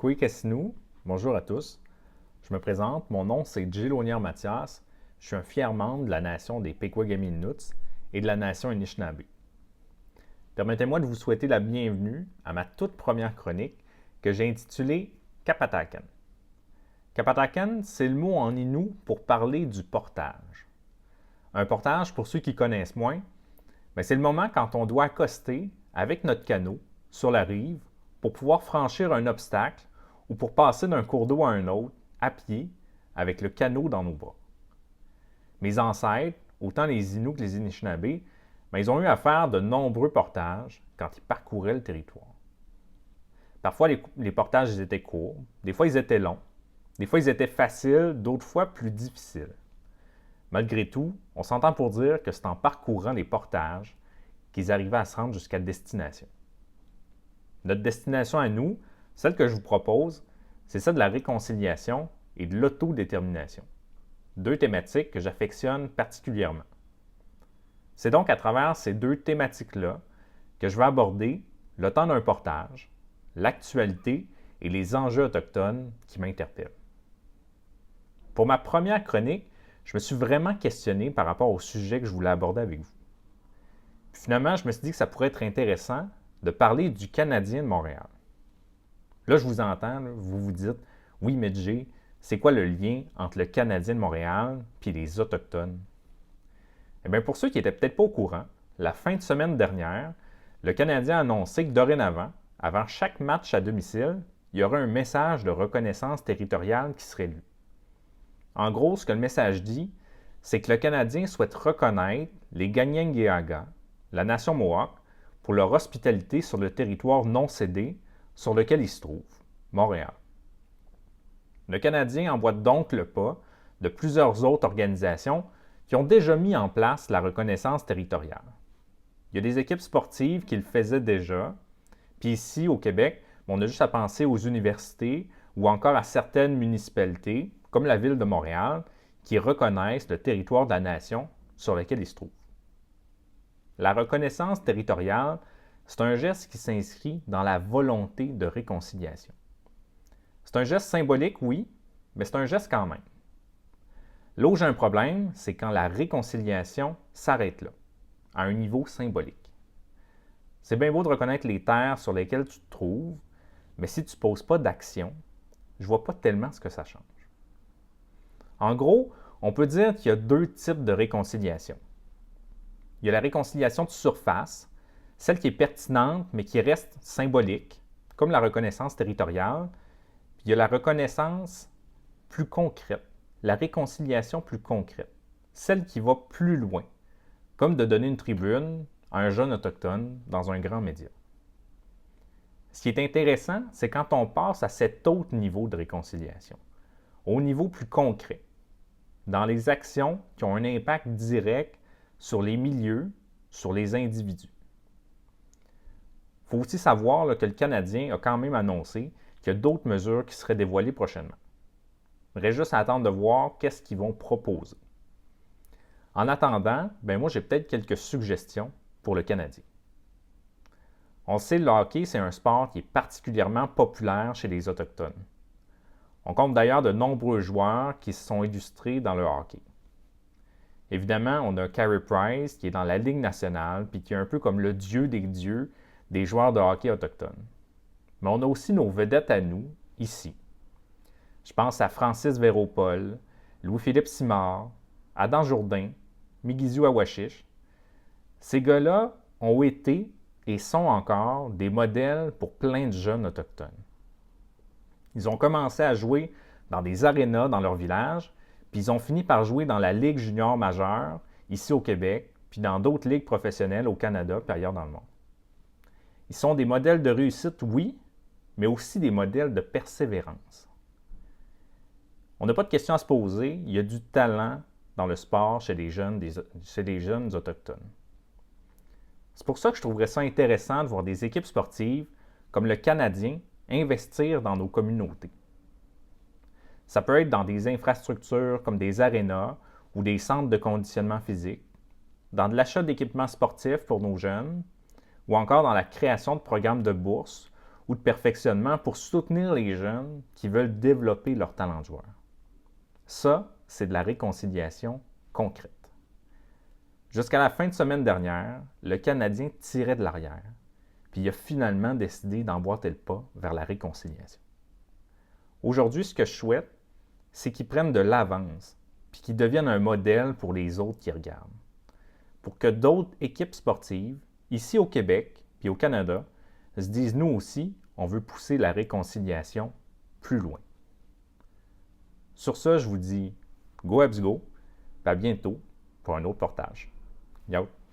Kwekasinou, bonjour à tous. Je me présente, mon nom c'est Djilonier Mathias. Je suis un fier membre de la nation des Pequagami-Inuits et de la nation Anishinaabe. Permettez-moi de vous souhaiter la bienvenue à ma toute première chronique que j'ai intitulée Kapatakan. Kapatakan, c'est le mot en Innu pour parler du portage. Un portage, pour ceux qui connaissent moins, c'est le moment quand on doit accoster avec notre canot sur la rive pour pouvoir franchir un obstacle ou pour passer d'un cours d'eau à un autre à pied avec le canot dans nos bras. Mes ancêtres, autant les Inuits que les Anishinaabe, ils ont eu à faire de nombreux portages quand ils parcouraient le territoire. Parfois, les portages étaient courts, des fois ils étaient longs, des fois ils étaient faciles, d'autres fois plus difficiles. Malgré tout, on s'entend pour dire que c'est en parcourant les portages qu'ils arrivaient à se rendre jusqu'à destination. Notre destination à nous, celle que je vous propose, c'est celle de la réconciliation et de l'autodétermination. Deux thématiques que j'affectionne particulièrement. C'est donc à travers ces deux thématiques-là que je vais aborder le temps d'un portage, l'actualité et les enjeux autochtones qui m'interpellent. Pour ma première chronique, je me suis vraiment questionné par rapport au sujet que je voulais aborder avec vous. Puis finalement, je me suis dit que ça pourrait être intéressant de parler du Canadien de Montréal. Là, je vous entends, vous vous dites, oui, mais Jay, c'est quoi le lien entre le Canadien de Montréal et les Autochtones? Eh bien, pour ceux qui n'étaient peut-être pas au courant, la fin de semaine dernière, le Canadien a annoncé que dorénavant, avant chaque match à domicile, il y aurait un message de reconnaissance territoriale qui serait lu. En gros, ce que le message dit, c'est que le Canadien souhaite reconnaître les Kanien'kehá:ka, la nation Mohawk, pour leur hospitalité sur le territoire non cédé sur lequel il se trouve, Montréal. Le Canadien emboîte donc le pas de plusieurs autres organisations qui ont déjà mis en place la reconnaissance territoriale. Il y a des équipes sportives qui le faisaient déjà, puis ici, au Québec, on a juste à penser aux universités ou encore à certaines municipalités, comme la ville de Montréal, qui reconnaissent le territoire de la nation sur lequel il se trouve. La reconnaissance territoriale, c'est un geste qui s'inscrit dans la volonté de réconciliation. C'est un geste symbolique, oui, mais c'est un geste quand même. Là où j'ai un problème, c'est quand la réconciliation s'arrête là, à un niveau symbolique. C'est bien beau de reconnaître les terres sur lesquelles tu te trouves, mais si tu ne poses pas d'action, je ne vois pas tellement ce que ça change. En gros, on peut dire qu'il y a deux types de réconciliation. Il y a la réconciliation de surface, celle qui est pertinente mais qui reste symbolique, comme la reconnaissance territoriale. Puis il y a la reconnaissance plus concrète, la réconciliation plus concrète, celle qui va plus loin, comme de donner une tribune à un jeune autochtone dans un grand média. Ce qui est intéressant, c'est quand on passe à cet autre niveau de réconciliation, au niveau plus concret, dans les actions qui ont un impact direct sur les milieux, sur les individus. Il faut aussi savoir que le Canadien a quand même annoncé qu'il y a d'autres mesures qui seraient dévoilées prochainement. Il reste juste à attendre de voir qu'est-ce qu'ils vont proposer. En attendant, moi j'ai peut-être quelques suggestions pour le Canadien. On sait que le hockey, c'est un sport qui est particulièrement populaire chez les Autochtones. On compte d'ailleurs de nombreux joueurs qui se sont illustrés dans le hockey. Évidemment, on a Carey Price qui est dans la Ligue nationale puis qui est un peu comme le dieu des dieux des joueurs de hockey autochtones. Mais on a aussi nos vedettes à nous, ici. Je pense à Francis Véropol, Louis-Philippe Simard, Adam Jourdain, Migizu Awashish. Ces gars-là ont été et sont encore des modèles pour plein de jeunes autochtones. Ils ont commencé à jouer dans des arénas dans leur village, puis ils ont fini par jouer dans la Ligue junior majeure, ici au Québec, puis dans d'autres ligues professionnelles au Canada et ailleurs dans le monde. Ils sont des modèles de réussite, oui, mais aussi des modèles de persévérance. On n'a pas de questions à se poser, il y a du talent dans le sport chez les jeunes autochtones. C'est pour ça que je trouverais ça intéressant de voir des équipes sportives comme le Canadien investir dans nos communautés. Ça peut être dans des infrastructures comme des arénas ou des centres de conditionnement physique, dans de l'achat d'équipements sportifs pour nos jeunes, ou encore dans la création de programmes de bourse ou de perfectionnement pour soutenir les jeunes qui veulent développer leur talent de joueur. Ça, c'est de la réconciliation concrète. Jusqu'à la fin de semaine dernière, le Canadien tirait de l'arrière, puis il a finalement décidé d'emboîter le pas vers la réconciliation. Aujourd'hui, ce que je souhaite, c'est qu'ils prennent de l'avance, puis qu'ils deviennent un modèle pour les autres qui regardent. Pour que d'autres équipes sportives, ici au Québec, puis au Canada, se disent, nous aussi, on veut pousser la réconciliation plus loin. Sur ce, je vous dis, go Habs go, puis à bientôt pour un autre portage. Ciao!